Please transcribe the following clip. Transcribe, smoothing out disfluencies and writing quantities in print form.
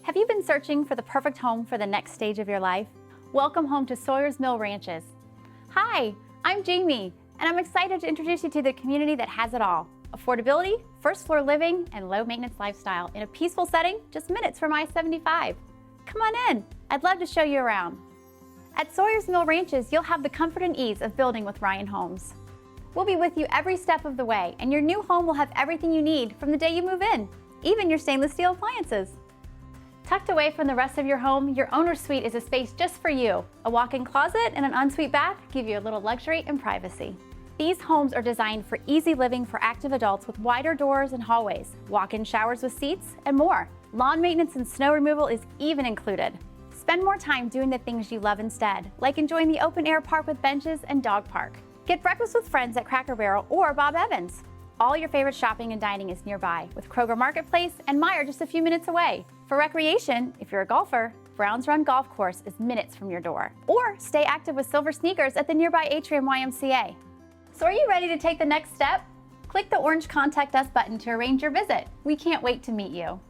Have you been searching for the perfect home for the next stage of your life? Welcome home to Sawyers Mill Ranches. Hi, I'm Jamie, and I'm excited to introduce you to the community that has it all. Affordability, first floor living, and low maintenance lifestyle in a peaceful setting just minutes from I-75. Come on in, I'd love to show you around. At Sawyers Mill Ranches, you'll have the comfort and ease of building with Ryan Homes. We'll be with you every step of the way, and your new home will have everything you need from the day you move in, even your stainless steel appliances. Tucked away from the rest of your home, your owner's suite is a space just for you. A walk-in closet and an ensuite bath give you a little luxury and privacy. These homes are designed for easy living for active adults with wider doors and hallways, walk-in showers with seats, and more. Lawn maintenance and snow removal is even included. Spend more time doing the things you love instead, like enjoying the open-air park with benches and dog park. Get breakfast with friends at Cracker Barrel or Bob Evans. All your favorite shopping and dining is nearby, with Kroger Marketplace and Meijer just a few minutes away. For recreation, if you're a golfer, Browns Run Golf Course is minutes from your door. Or stay active with silver sneakers at the nearby Atrium YMCA. So are you ready to take the next step? Click the orange Contact Us button to arrange your visit. We can't wait to meet you.